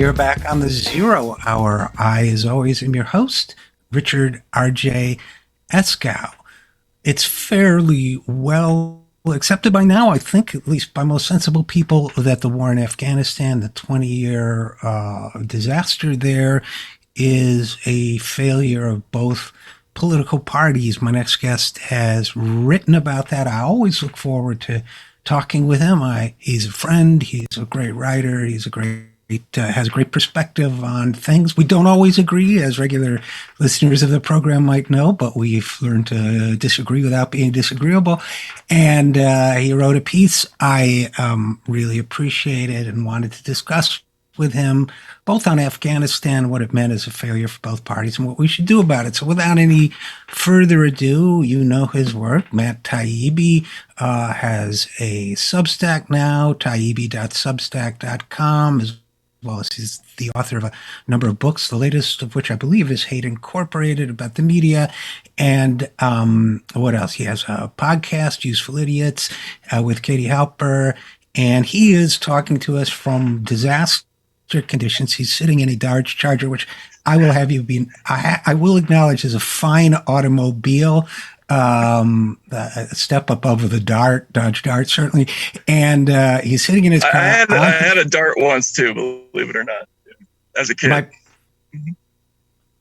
you're back on the 0 Hour. I, as always, am your host, Richard RJ Eskow. It's fairly well accepted by now, I think, at least by most sensible people, that the war in Afghanistan, the 20-year disaster there, is a failure of both political parties. My next guest has written about that. I always look forward to talking with him. He's a friend. He's a great writer. He's a great has a great perspective on things. We don't always agree, as regular listeners of the program might know, but we've learned to disagree without being disagreeable. And he wrote a piece I really appreciated and wanted to discuss with him, both on Afghanistan, what it meant as a failure for both parties, and what we should do about it. So without any further ado, you know his work. Matt Taibbi has a Substack now, taibbi.substack.com, as well as he's the author of a number of books, the latest of which I believe is Hate Incorporated, about the media. And what else? He has a podcast, Useful Idiots, with Katie Halper. And he is talking to us from disaster conditions. He's sitting in a Dodge Charger, which I will have you be, I will acknowledge is a fine automobile, a step above the Dodge Dart, certainly. And he's sitting in his car. I had a Dart once too, believe it or not, as a kid.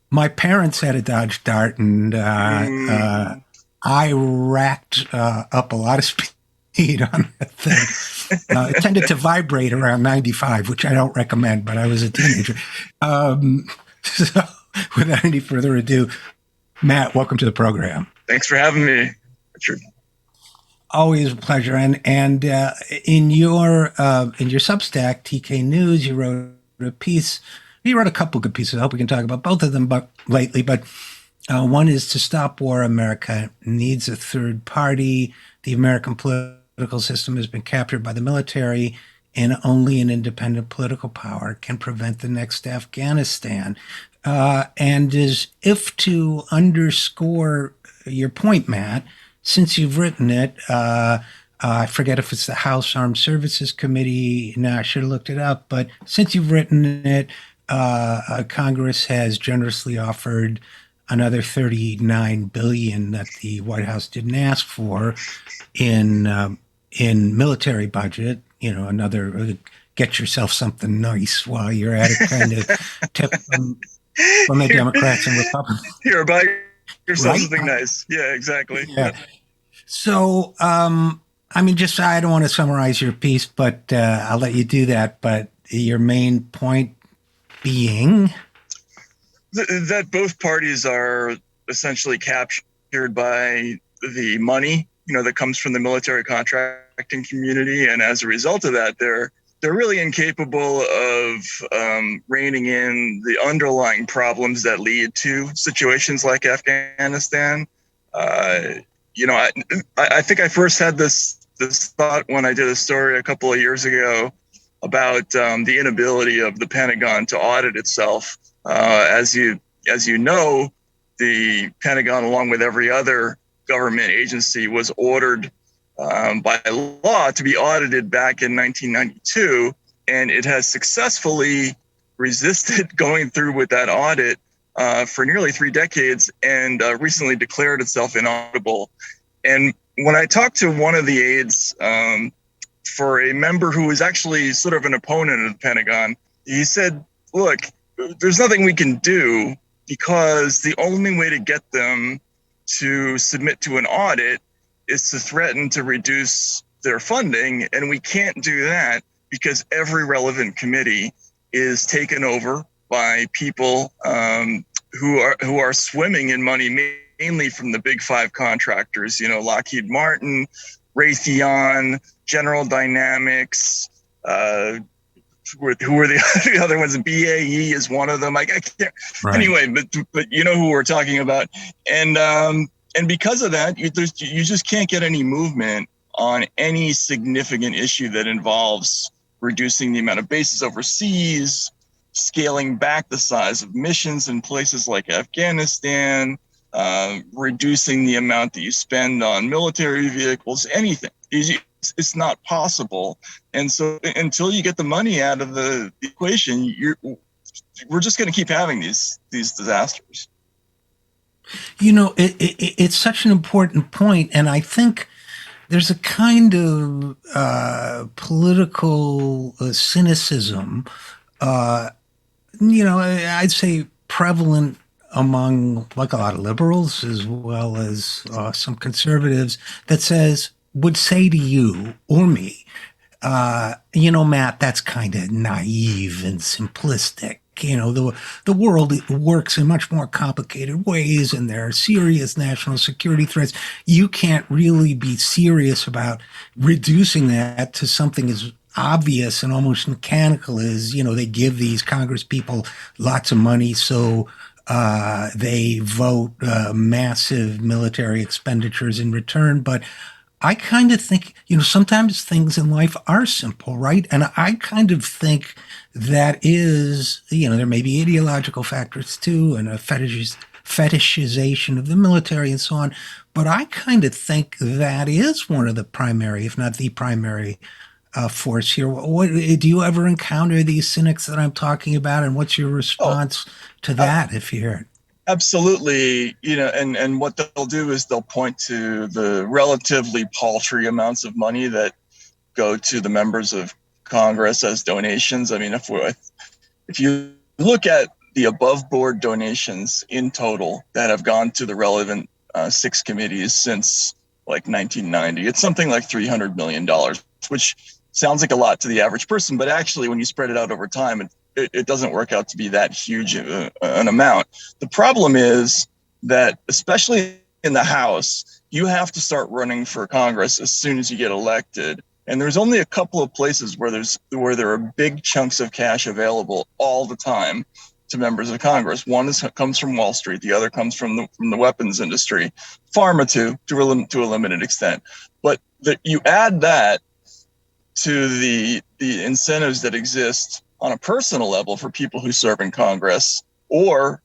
My parents had a Dodge Dart, and I racked up a lot of speed on that thing. It tended to vibrate around 95, which I don't recommend, but I was a teenager. So without any further ado, Matt, welcome to the program. Thanks for having me, Richard. Always a pleasure. And in your Substack, TK News, you wrote a piece. You wrote a couple good pieces. I hope we can talk about both of them lately. But one is, to stop war, America needs a third party. The American political system has been captured by the military, and only an independent political power can prevent the next Afghanistan. And as if to underscore your point, Matt, since you've written it, I forget if it's the House Armed Services Committee. No, I should have looked it up. But since you've written it, Congress has generously offered another $39 billion that the White House didn't ask for in military budget. You know, another get yourself something nice while you're at it kind of tip from the Democrats and Republicans. Here, buy yourself something nice. Yeah, exactly. Yeah. So, I mean, just, I don't want to summarize your piece, but I'll let you do that. But your main point being that both parties are essentially captured by the money, that comes from the military contracting community, and as a result of that, they're really incapable of reining in the underlying problems that lead to situations like Afghanistan. I think I first had this thought when I did a story a couple of years ago about the inability of the Pentagon to audit itself. As you know, the Pentagon, along with every other government agency, was ordered by law to be audited back in 1992, and it has successfully resisted going through with that audit for nearly 3 decades, and recently declared itself inaudible. And when I talked to one of the aides for a member who was actually sort of an opponent of the Pentagon, he said, look, there's nothing we can do, because the only way to get them to submit to an audit is to threaten to reduce their funding. And we can't do that because every relevant committee is taken over by people who are swimming in money, mainly from the big 5 contractors, Lockheed Martin, Raytheon, General Dynamics, who are the other ones? BAE is one of them. I can't. Right. Anyway, but you know who we're talking about, and because of that, you just can't get any movement on any significant issue that involves reducing the amount of bases overseas, scaling back the size of missions in places like Afghanistan, reducing the amount that you spend on military vehicles, anything. it's not possible. And so until you get the money out of the equation, we're just going to keep having these disasters. It's such an important point, and I think there's a kind of political cynicism, uh, I'd say prevalent among like a lot of liberals as well as some conservatives that would say to you or me, Matt, that's kind of naive and simplistic. The world works in much more complicated ways, and there are serious national security threats. You can't really be serious about reducing that to something as obvious and almost mechanical as, they give these Congress people lots of money, so they vote massive military expenditures in return. But I kind of think, sometimes things in life are simple, right? And I kind of think that is, there may be ideological factors too, and a fetishization of the military and so on. But I kind of think that is one of the primary, if not the primary, force here. Do you ever encounter these cynics that I'm talking about, and what's your Oh, response to uh, that if you hear it? absolutely. And what they'll do is they'll point to the relatively paltry amounts of money that go to the members of Congress as donations. I mean, if you look at the above board donations in total that have gone to the relevant six committees since like 1990, it's something like $300 million, which sounds like a lot to the average person, but actually when you spread it out over time, it doesn't work out to be that huge an amount. The problem is that, especially in the House, you have to start running for Congress as soon as you get elected. And there's only a couple of places where there are big chunks of cash available all the time to members of Congress. One comes from Wall Street, the other comes from the weapons industry, pharma too, to a limited extent. But you add that to the incentives that exist on a personal level for people who serve in Congress or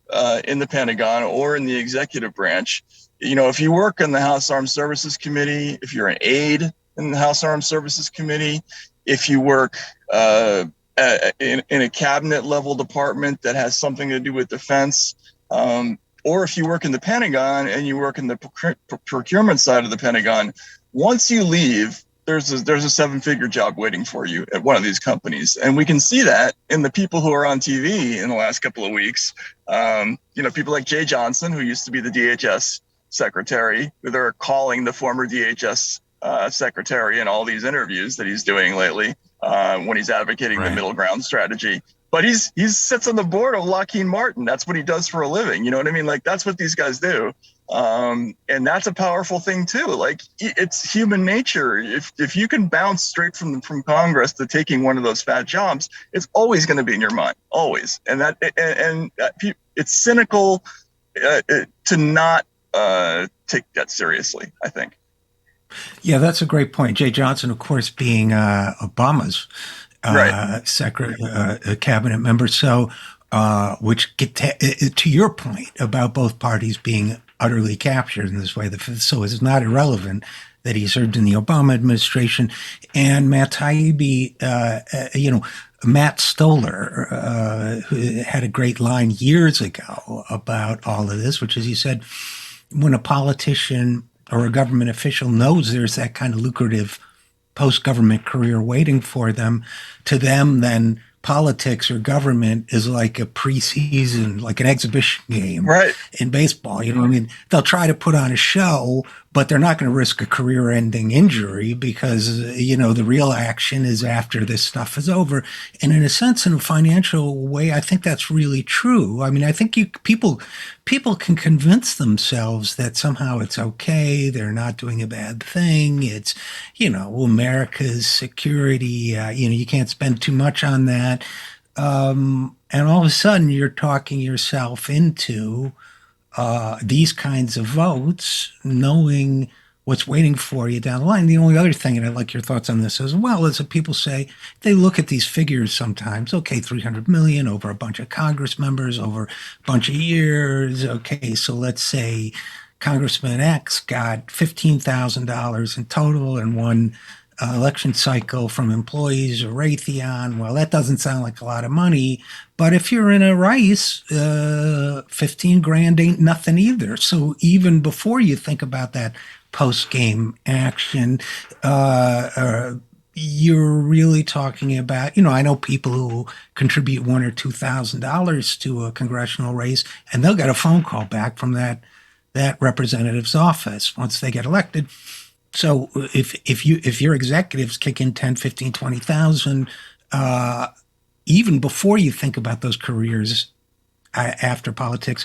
in the Pentagon or in the executive branch. If you work in the House Armed Services Committee, if you're an aide in the House Armed Services Committee, if you work in a cabinet level department that has something to do with defense, or if you work in the Pentagon and you work in the procurement side of the Pentagon, once you leave, there's a seven-figure job waiting for you at one of these companies. And we can see that in the people who are on TV in the last couple of weeks. People like Jay Johnson, who used to be the DHS secretary, who they're calling the former DHS secretary in all these interviews that he's doing lately when he's advocating the middle ground strategy. But he sits on the board of Lockheed Martin. That's what he does for a living. You know what I mean? Like, that's what these guys do. And that's a powerful thing too. Like, it's human nature. If you can bounce straight from Congress to taking one of those fat jobs, it's always going to be in your mind, always. And it's cynical to not take that seriously, I think. Yeah, that's a great point. Jay Johnson, of course, being Obama's Right. cabinet member. So, which get to your point about both parties being utterly captured in this way. So it's not irrelevant that he served in the Obama administration. And Matt Taibbi, Matt Stoller who had a great line years ago about all of this, which is he said, when a politician or a government official knows there's that kind of lucrative post-government career waiting for them, to them, then politics or government is like a preseason, like an exhibition game Right. in baseball. You know what I mean? They'll try to put on a show, but they're not going to risk a career-ending injury because, the real action is after this stuff is over. And in a sense, in a financial way, I think that's really true. I mean, I think people can convince themselves that somehow it's okay. They're not doing a bad thing. It's, America's security. You can't spend too much on that. And all of a sudden, you're talking yourself into these kinds of votes, knowing what's waiting for you down the line. The only other thing, and I'd like your thoughts on this as well, is that people say they look at these figures sometimes. Okay, 300 million over a bunch of Congress members over a bunch of years. Okay, so let's say Congressman X got $15,000 in total and won election cycle from employees or Raytheon. Well, that doesn't sound like a lot of money, but if you're in a Rice, 15 grand ain't nothing either. So even before you think about that post game action, you're really talking about, I know people who contribute $1,000 or $2,000 to a congressional race, and they'll get a phone call back from that representative's office once they get elected. So if your executives kick in 10, 15, 20,000, even before you think about those careers after politics,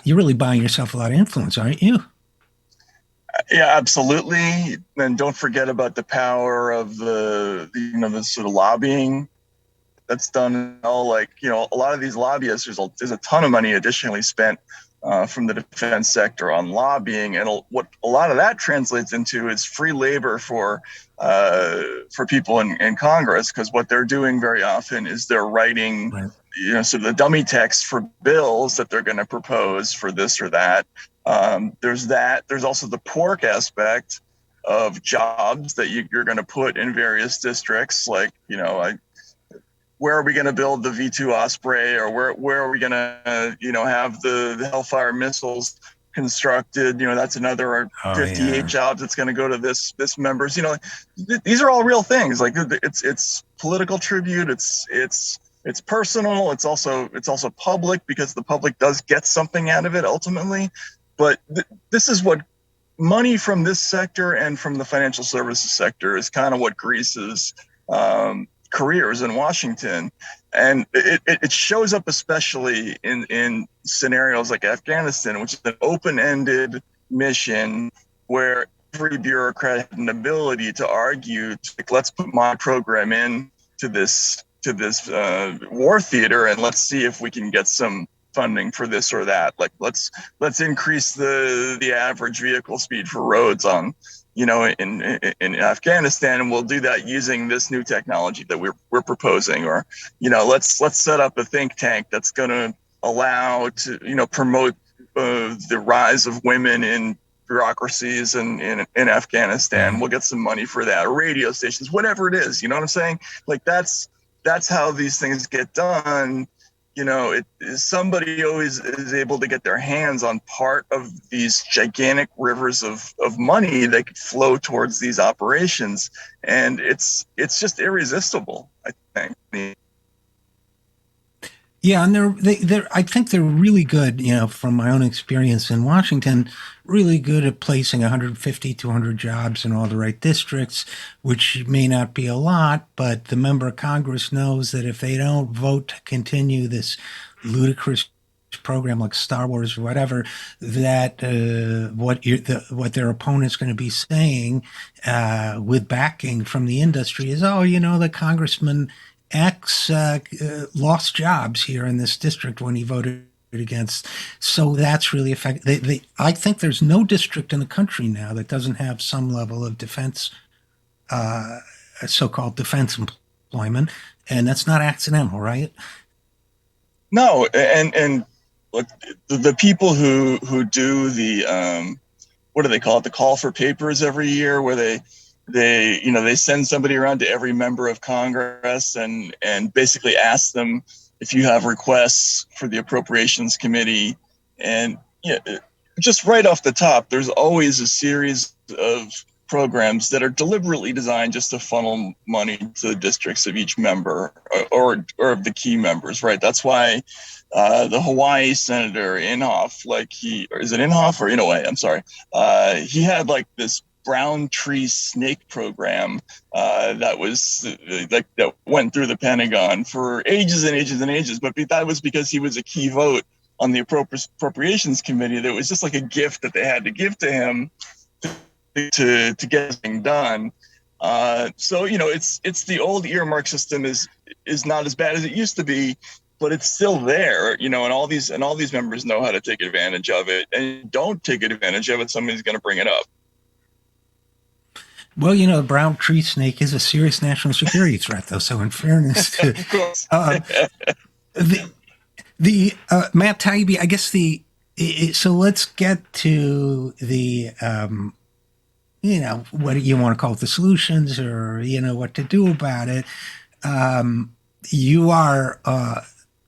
you're really buying yourself a lot of influence, aren't you? Yeah, absolutely. And don't forget about the power of the sort of lobbying that's done. All like, a lot of these lobbyists, there's a ton of money additionally spent from the defense sector on lobbying, and what a lot of that translates into is free labor for people in Congress, because what they're doing very often is they're writing, Right. sort of the dummy text for bills that they're going to propose for this or that. There's that. There's also the pork aspect of jobs that you're going to put in various districts, like, where are we going to build the V2 Osprey, or where are we going to have the Hellfire missiles constructed? That's another Oh 58 yeah. jobs that's going to go to this members. These are all real things. Like, it's political tribute. It's personal. It's also public, because the public does get something out of it ultimately. But this is what money from this sector and from the financial services sector is kind of what greases careers in Washington. And it shows up especially in scenarios like Afghanistan, which is an open-ended mission where every bureaucrat had an ability to argue, like, let's put my program in to this war theater, and let's see if we can get some funding for this or that. Like, let's increase the average vehicle speed for roads on in Afghanistan, and we'll do that using this new technology that we're proposing. Or let's set up a think tank that's going to allow to promote the rise of women in bureaucracies in Afghanistan. Right. We'll get some money for that. Or radio stations, whatever it is. You know what I'm saying? Like, that's how these things get done. Somebody always is able to get their hands on part of these gigantic rivers of money that could flow towards these operations, and it's just irresistible, I think. Yeah, and I think they're really good, from my own experience in Washington, really good at placing 150, 200 jobs in all the right districts, which may not be a lot, but the member of Congress knows that if they don't vote to continue this ludicrous program like Star Wars or whatever, that what their opponent's going to be saying, with backing from the industry, is, oh, the congressman X lost jobs here in this district when he voted against. So that's really effective. I think there's no district in the country now that doesn't have some level of defense, so-called defense employment, and that's not accidental, right? No, and look, the people who do the what do they call it? The call for papers every year, where they send somebody around to every member of Congress and basically ask them if you have requests for the Appropriations Committee. And just right off the top, there's always a series of programs that are deliberately designed just to funnel money to the districts of each member, or of the key members, right? That's why the Hawaii senator Inhofe, is it Inhofe or Inouye? I'm sorry. He had like this brown tree snake program that was that went through the Pentagon for ages and ages and ages. But that was because he was a key vote on the Appropriations Committee. That was just like a gift that they had to give to him to get things done. So it's the old earmark system is not as bad as it used to be, but it's still there, and all these members know how to take advantage of it. And don't take advantage of it, somebody's going to bring it up. Well, the brown tree snake is a serious national security threat, though. So, in fairness to Of course. the Matt Taibbi, I guess so let's get to what you want to call it, the solutions, or what to do about it. Um, you are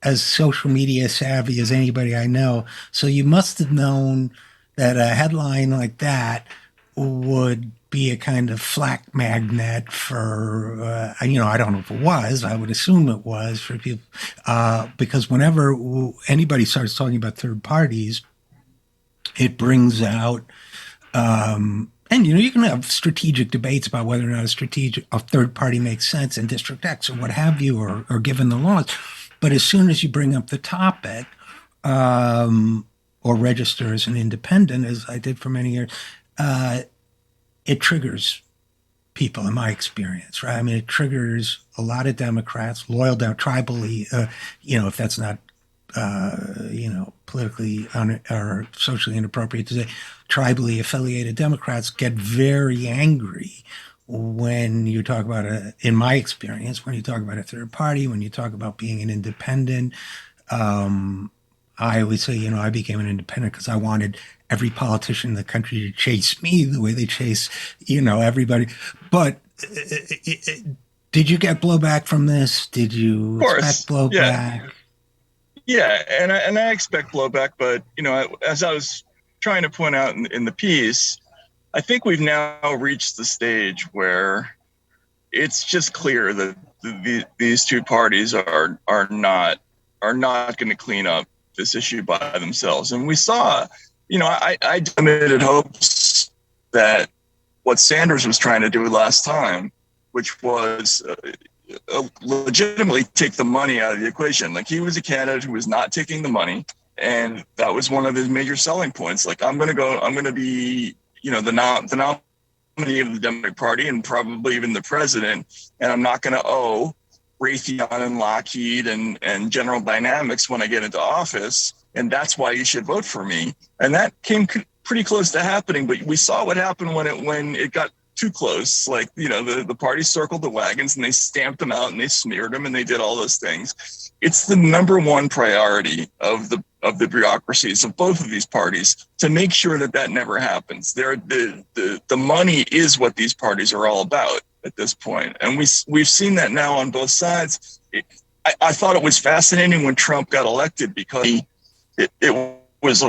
as social media savvy as anybody I know, so you must have known that a headline like that would be a kind of flak magnet for, I don't know if it was, I would assume it was for people, because whenever anybody starts talking about third parties, it brings out and you can have strategic debates about whether or not a third party makes sense in District X or what have you, or given the laws. But as soon as you bring up the topic, or register as an independent, as I did for many years, it triggers people, in my experience, right? I mean, it triggers a lot of Democrats, loyal down tribally, if that's not politically or socially inappropriate to say, tribally affiliated Democrats get very angry when you talk about in my experience, when you talk about a third party, when you talk about being an independent. I always say, I became an independent because I wanted every politician in the country to chase me the way they chase, everybody. But did you get blowback from this? Did Of you expect course, yeah, blowback? yeah, and I expect blowback, but as I was trying to point out in the piece, I think we've now reached the stage where it's just clear that these two parties are not going to clean up this issue by themselves. And we saw, I limited hopes that what Sanders was trying to do last time, which was legitimately take the money out of the equation. Like, he was a candidate who was not taking the money, and that was one of his major selling points. Like, I'm going to be, the nominee of the Democratic Party and probably even the president, and I'm not going to owe Raytheon and Lockheed and General Dynamics when I get into office, and that's why you should vote for me. And that came pretty close to happening, but we saw what happened when it got too close. Like, the party circled the wagons and they stamped them out and they smeared them and they did all those things. It's the number one priority of the bureaucracies of both of these parties to make sure that never happens. The money is what these parties are all about at this point, and we've seen that now on both sides. I thought it was fascinating when Trump got elected because it was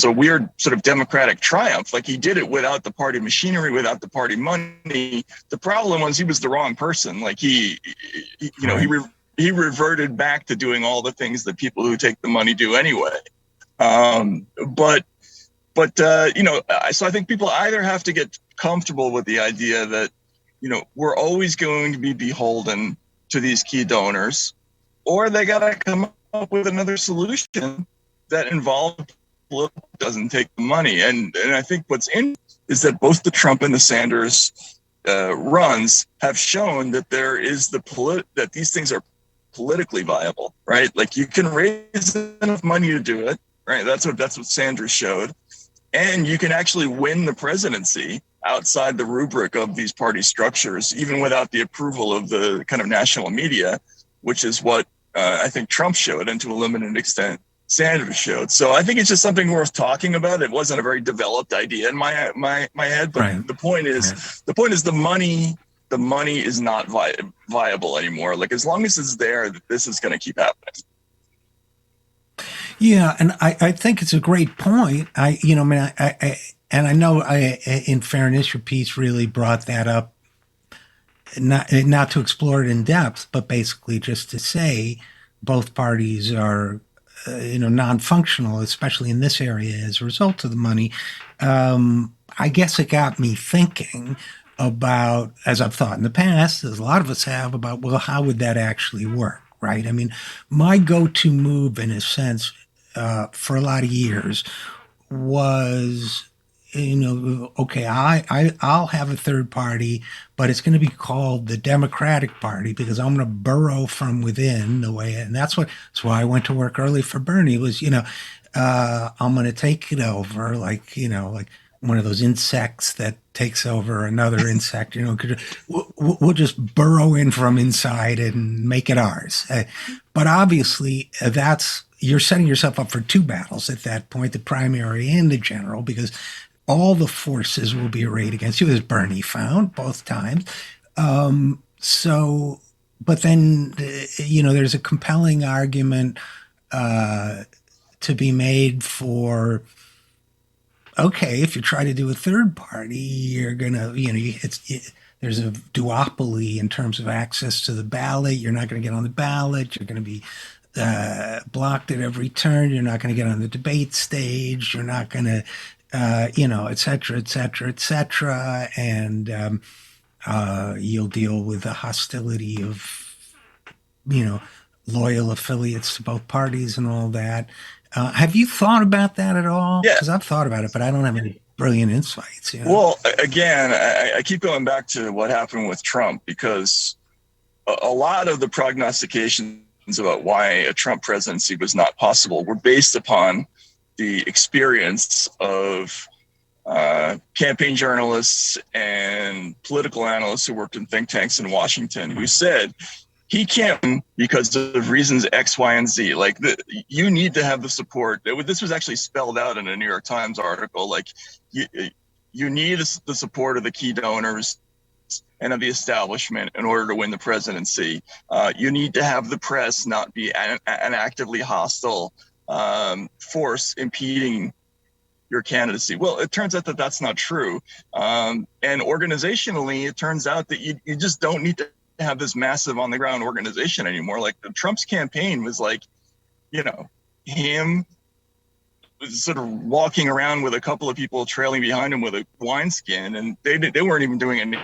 a weird sort of democratic triumph. Like, he did it without the party machinery, without the party money. The problem was he was the wrong person. Like, he reverted back to doing all the things that people who take the money do anyway. So I think people either have to get comfortable with the idea that, we're always going to be beholden to these key donors, or they got to come up with another solution that involves doesn't take the money. And I think what's in is that both the Trump and the Sanders runs have shown that there is that these things are politically viable, right? Like, you can raise enough money to do it, right? That's what Sanders showed. And you can actually win the presidency outside the rubric of these party structures, even without the approval of the kind of national media, which is what I think Trump showed, and to a limited extent Sanders showed. So I think it's just something worth talking about. It wasn't a very developed idea in my head, but Right. the point is the money is not viable anymore. Like, as long as it's there, this is going to keep happening. Yeah, and I think it's a great point. And I know, in fairness, your piece really brought that up, not to explore it in depth, but basically just to say both parties are, non-functional, especially in this area as a result of the money. I guess it got me thinking about, as I've thought in the past, as a lot of us have, about, well, how would that actually work, right? I mean, my go-to move, in a sense, for a lot of years was, okay, I'll have a third party, but it's going to be called the Democratic Party because I'm going to burrow from within the way, and that's why I went to work early for Bernie. Was, I'm going to take it over, like one of those insects that takes over another insect. We'll just burrow in from inside and make it ours. But obviously, you're setting yourself up for two battles at that point, the primary and the general, because all the forces will be arrayed against you, as Bernie found both times. So, but then, there's a compelling argument uh, to be made for, okay, if you try to do a third party, you're gonna, there's a duopoly in terms of access to the ballot. You're not going to get on the ballot. You're going to be blocked at every turn. You're not going to get on the debate stage. You're not going to, et cetera, et cetera, et cetera. And you'll deal with the hostility of, you know, loyal affiliates to both parties and all that. Have you thought about that at all? Yeah. Because I've thought about it, but I don't have any brilliant insights. Well, again, I keep going back to what happened with Trump, because a lot of the prognostications about why a Trump presidency was not possible were based upon the experience of campaign journalists and political analysts who worked in think tanks in Washington, who said he can't because of reasons X, Y, and Z. Like, you need to have the support. This was actually spelled out in a New York Times article. Like, you need the support of the key donors and of the establishment in order to win the presidency. You need to have the press not be an actively hostile force impeding your candidacy. Well, it turns out that that's not true. And organizationally, it turns out that you just don't need to have this massive on the ground organization anymore. Like, the Trump's campaign was like, him sort of walking around with a couple of people trailing behind him with a wineskin, and they weren't even doing any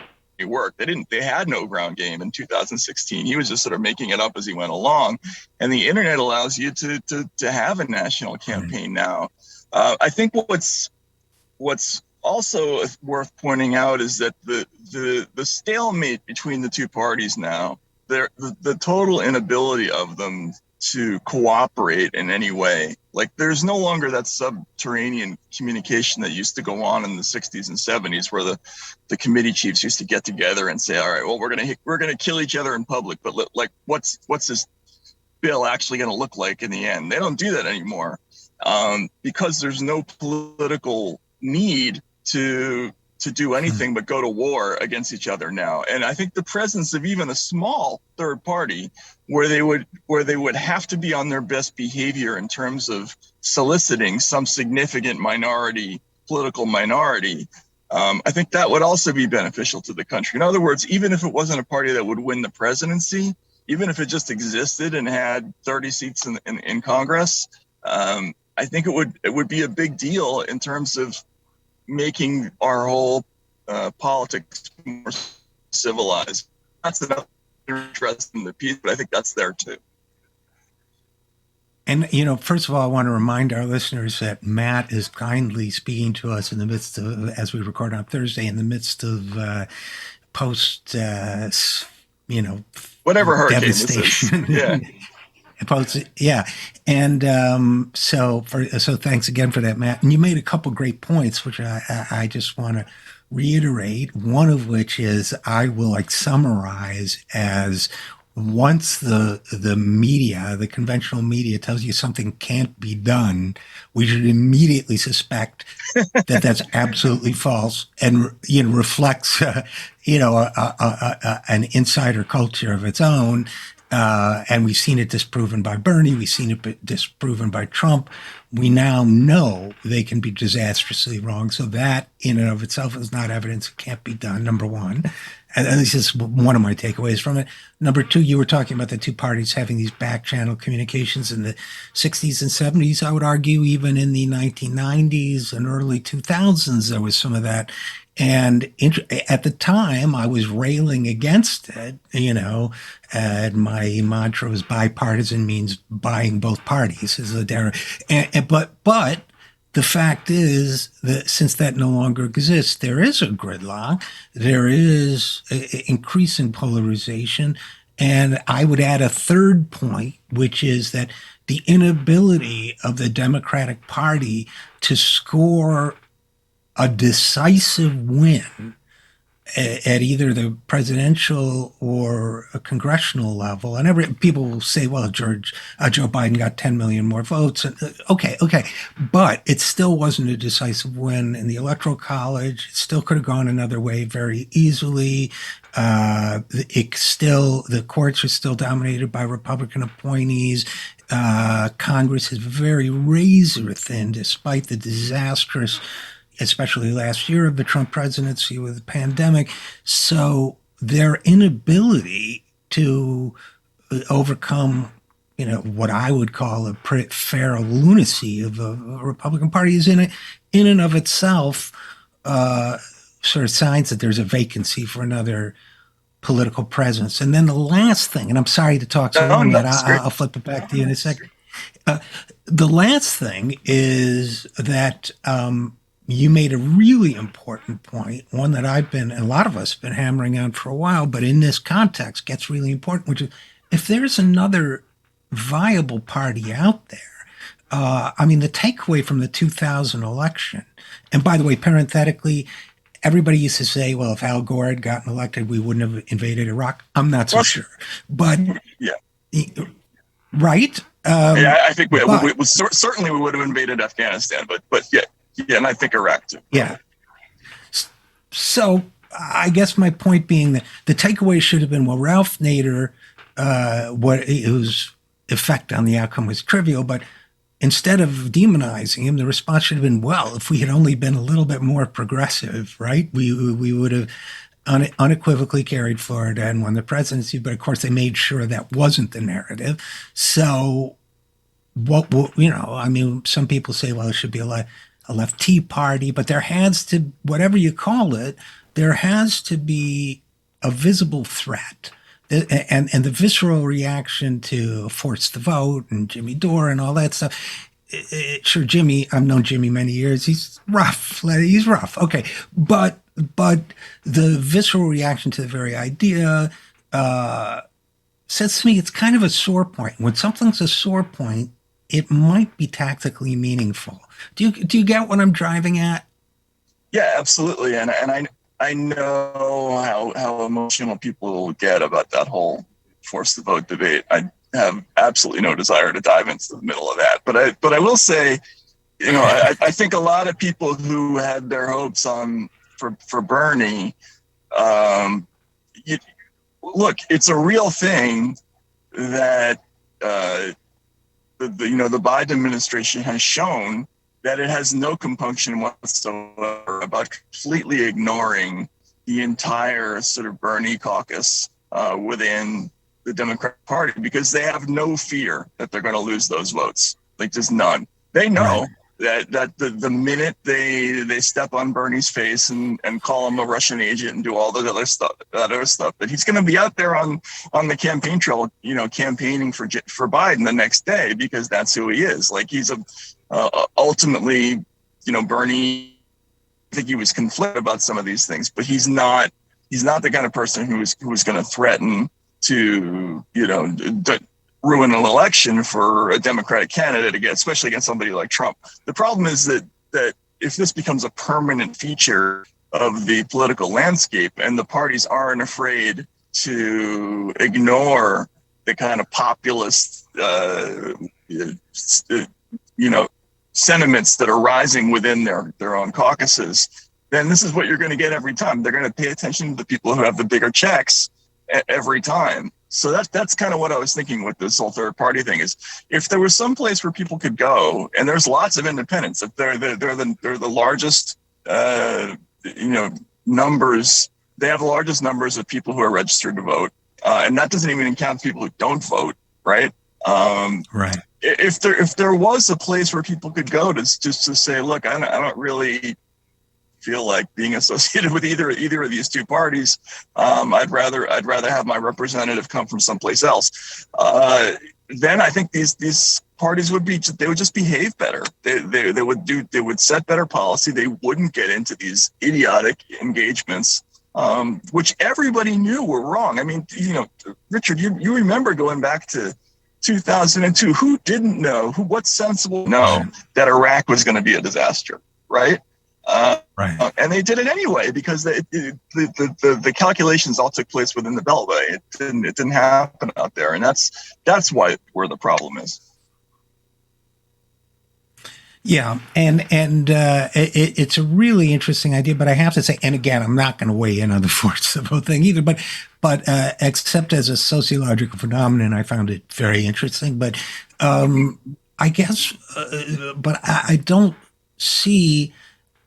work. They had no ground game in 2016. He was just sort of making it up as he went along. And the internet allows you to have a national campaign now. I think what's also worth pointing out is that the stalemate between the two parties now, the total inability of them to cooperate in any way. Like, there's no longer that subterranean communication that used to go on in the 60s and 70s, where the committee chiefs used to get together and say, all right, well, we're gonna kill each other in public, but what's this bill actually going to look like in the end? They don't do that anymore, because there's no political need to do anything but go to war against each other now. And I think the presence of even a small third party, where they would have to be on their best behavior in terms of soliciting some significant political minority, I think that would also be beneficial to the country. In other words, even if it wasn't a party that would win the presidency, even if it just existed and had 30 seats in Congress, I think it would be a big deal in terms of making our whole politics more civilized. That's another interest in the piece, but I think that's there too. And, first of all, I want to remind our listeners that Matt is kindly speaking to us in the midst of, as we record on Thursday, in the midst of post, whatever hurricane devastation. This is. Yeah. Yeah. And so thanks again for that, Matt. And you made a couple great points, which I just want to reiterate. One of which is, I will summarize as, once the media, the conventional media, tells you something can't be done, we should immediately suspect that that's absolutely false, and reflects an insider culture of its own. And we've seen it disproven by Bernie. We've seen it disproven by Trump. We now know they can be disastrously wrong. So that in and of itself is not evidence it can't be done, number one. And this is one of my takeaways from it. Number two, you were talking about the two parties having these back channel communications in the 60s and 70s. I would argue even in the 1990s and early 2000s, there was some of that. And at the time, I was railing against it, and my mantra was bipartisan means buying both parties. But the fact is that since that no longer exists, there is a gridlock. There is increasing polarization. And I would add a third point, which is that the inability of the Democratic Party to score a decisive win at either the presidential or a congressional level. And people will say, well, Joe Biden got 10 million more votes. Okay. But it still wasn't a decisive win in the Electoral College. It still could have gone another way very easily. The courts are still dominated by Republican appointees. Congress is very razor thin, despite the disastrous, especially last year of the Trump presidency with the pandemic. So their inability to overcome, what I would call a pretty fair lunacy of a Republican Party is in and of itself sort of signs that there's a vacancy for another political presence. And then the last thing, and I'm sorry to talk so long, yet I'll flip it back to you in a second. The last thing is that you made a really important point, one that I've been, and a lot of us have been hammering on for a while, but in this context gets really important, which is if there's another viable party out there, the takeaway from the 2000 election, and by the way, parenthetically, everybody used to say, well, if Al Gore had gotten elected, we wouldn't have invaded Iraq. I'm not so sure. But, right? I think certainly we would have invaded Afghanistan, but yeah, and I think Iraq too. Yeah. So I guess my point being that the takeaway should have been, well, Ralph Nader, whose effect on the outcome was trivial, but instead of demonizing him, the response should have been, well, if we had only been a little bit more progressive, right, we would have unequivocally carried Florida and won the presidency. But of course, they made sure that wasn't the narrative. So some people say, well, it should be a left Tea Party, but there has to, whatever you call it, there has to be a visible threat. And the visceral reaction to force the vote and Jimmy Dore and all that stuff. Sure, Jimmy, I've known Jimmy many years. He's rough. Okay. But the visceral reaction to the very idea says to me it's kind of a sore point. When something's a sore point, it might be tactically meaningful. Do you get what I'm driving at? Yeah, absolutely. And I know how emotional people get about that whole force the vote debate. I have absolutely no desire to dive into the middle of that. But I will say, I think a lot of people who had their hopes on for Bernie, look, it's a real thing that the Biden administration has shown that it has no compunction whatsoever about completely ignoring the entire sort of Bernie caucus within the Democratic Party, because they have no fear that they're going to lose those votes. Like, just none. They know that the minute they step on Bernie's face and call him a Russian agent and do all that other stuff, that he's going to be out there on the campaign trail, campaigning for Biden the next day, because that's who he is. Like, he's ultimately, Bernie, I think he was conflicted about some of these things, but he's not the kind of person who is going to threaten to, ruin an election for a Democratic candidate, again, especially against somebody like Trump. The problem is that if this becomes a permanent feature of the political landscape and the parties aren't afraid to ignore the kind of populist, sentiments that are rising within their own caucuses, then this is what you're going to get every time. They're going to pay attention to the people who have the bigger checks every time. So that's kind of what I was thinking with this whole third party thing, is if there was some place where people could go, and there's lots of independents, if they're the largest, numbers, they have the largest numbers of people who are registered to vote. And that doesn't even count people who don't vote. Right. Right. If there was a place where people could go to just to say, look, I don't really feel like being associated with either of these two parties. I'd rather have my representative come from someplace else. Then I think these parties would just behave better. They would set better policy. They wouldn't get into these idiotic engagements, which everybody knew were wrong. I mean, Richard, you remember going back to 2002, who didn't know, what sensible know that Iraq was going to be a disaster, right? Right. And they did it anyway because the calculations all took place within the Beltway. It didn't happen out there, and that's where the problem is. Yeah, it's a really interesting idea, but I have to say, and again, I'm not going to weigh in on the force of the whole thing either. But except as a sociological phenomenon, I found it very interesting. But I guess, but I don't see.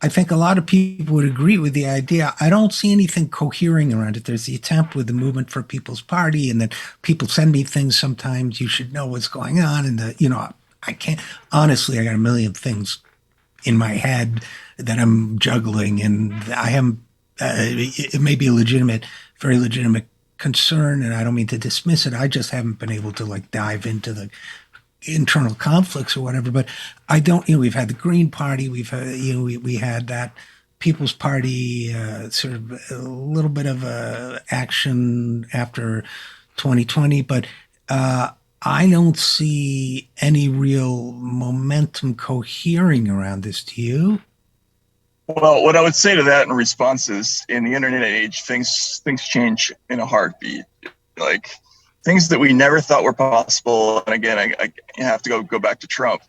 I think a lot of people would agree with the idea. I don't see anything cohering around it. There's the attempt with the Movement for People's Party, and then people send me things sometimes. You should know what's going on, and I can't honestly. I got a million things in my head that I'm juggling, and I am. It may be a legitimate, very legitimate concern, and I don't mean to dismiss it. I just haven't been able to like dive into the internal conflicts or whatever. But I don't. We've had the Green Party. We've had, we had that People's Party, sort of a little bit of action after 2020, but I don't see any real momentum cohering around this. Do you? Well, what I would say to that in response is, in the internet age, things change in a heartbeat. Like things that we never thought were possible. And again, I have to go back to Trump.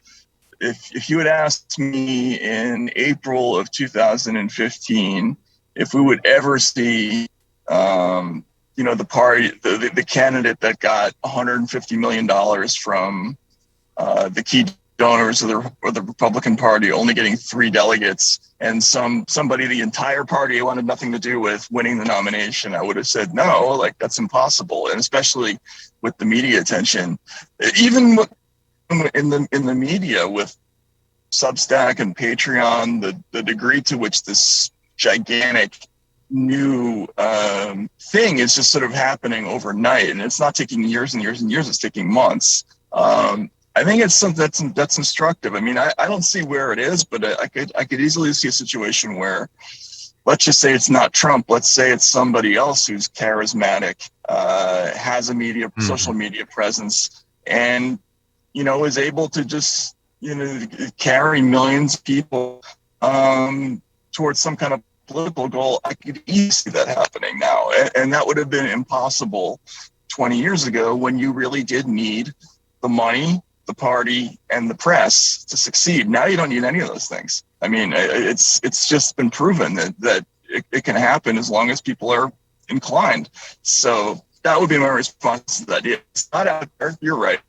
If you had asked me in April of 2015 if we would ever see, the candidate that got $150 million from the key donors of the Republican Party only getting 3 delegates, and somebody the entire party wanted nothing to do with winning the nomination, I would have said no, like that's impossible. And especially with the media attention, even in the media with Substack and Patreon, the degree to which this gigantic new thing is just sort of happening overnight, and it's not taking years and years and years, it's taking months. I think it's something that's instructive. I mean, I don't see where it is, but I could easily see a situation where, let's just say it's not Trump. Let's say it's somebody else who's charismatic, has a social media presence, and is able to just carry millions of people towards some kind of political goal. I could easily see that happening now, and that would have been impossible 20 years ago when you really did need the money, the party, and the press to succeed. Now you don't need any of those things. I mean, it's just been proven that it can happen as long as people are inclined. So that would be my response to that. It's not out there. You're right.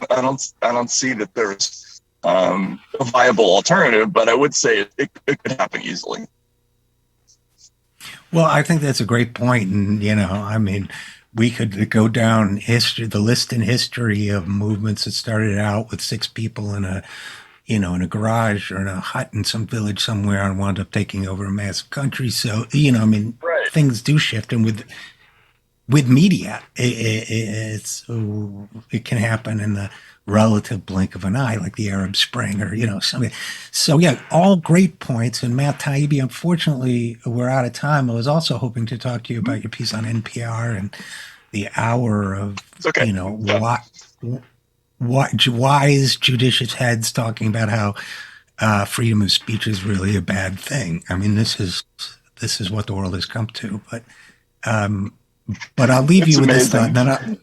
I don't see that there's a viable alternative, but I would say it could happen easily. Well, I think that's a great point, and I mean, we could go down the list in history of movements that started out with 6 people in a garage or in a hut in some village somewhere and wound up taking over a massive country. So, I mean, Right. things do shift, and with media, it can happen in the relative blink of an eye, like the Arab Spring or something. So yeah, all great points. And Matt Taibbi, unfortunately, we're out of time. I was also hoping to talk to you about your piece on NPR and the hour of Okay. wise judicious heads talking about how freedom of speech is really a bad thing. I mean, this is what the world has come to. But I'll leave you with this thought.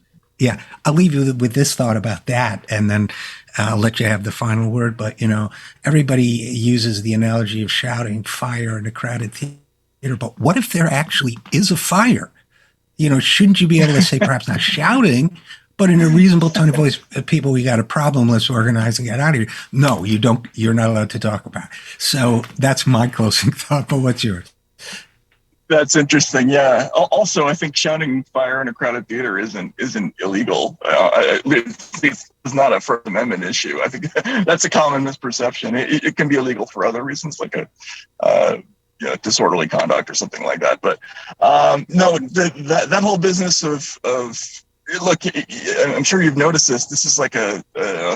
I'll leave you with this thought about that, and then I'll let you have the final word. But everybody uses the analogy of shouting fire in a crowded theater. But what if there actually is a fire? Shouldn't you be able to say, perhaps not shouting, but in a reasonable tone of voice, people, we got a problem, let's organize and get out of here. No, you don't. You're not allowed to talk about it. So that's my closing thought. But what's yours? That's interesting. Yeah. Also, I think shouting fire in a crowded theater isn't illegal. It's not a First Amendment issue. I think that's a common misperception. It can be illegal for other reasons, like disorderly conduct or something like that. But no, that whole business of look, I'm sure you've noticed this. This is like a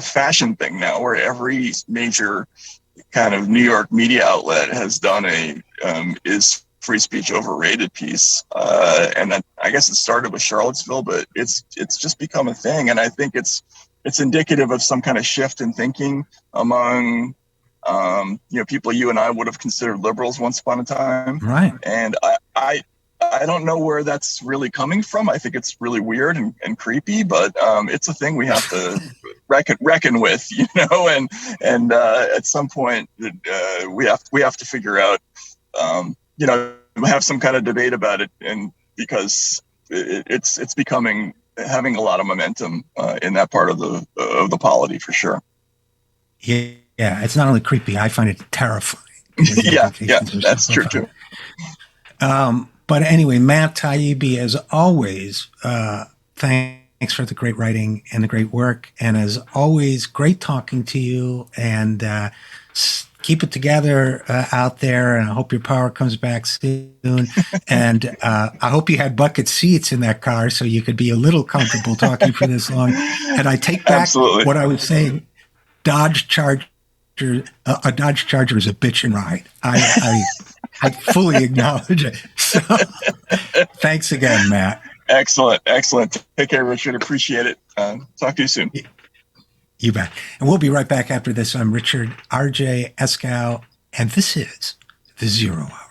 fashion thing now, where every major kind of New York media outlet has done is free speech overrated piece, and I guess it started with Charlottesville, but it's just become a thing, and I think it's indicative of some kind of shift in thinking among people you and I would have considered liberals once upon a time. Right. And I don't know where that's really coming from. I think it's really weird and creepy, but it's a thing we have to reckon with, and at some point we have to figure out, have some kind of debate about it, and because it's becoming having a lot of momentum in that part of the polity for sure. Yeah, it's not only creepy, I find it terrifying. Yeah, that's true too. But anyway, Matt Taibbi, as always, thanks for the great writing and the great work. And as always, great talking to you. And keep it together out there. And I hope your power comes back soon. And I hope you had bucket seats in that car so you could be a little comfortable talking for this long. And I take back what I was saying. Dodge Charger, a Dodge Charger is a bitch and ride. I fully acknowledge it. So, thanks again, Matt. Excellent. Take care, Richard. Appreciate it. Talk to you soon. You bet. And we'll be right back after this. I'm Richard RJ Eskow, and this is The Zero Hour.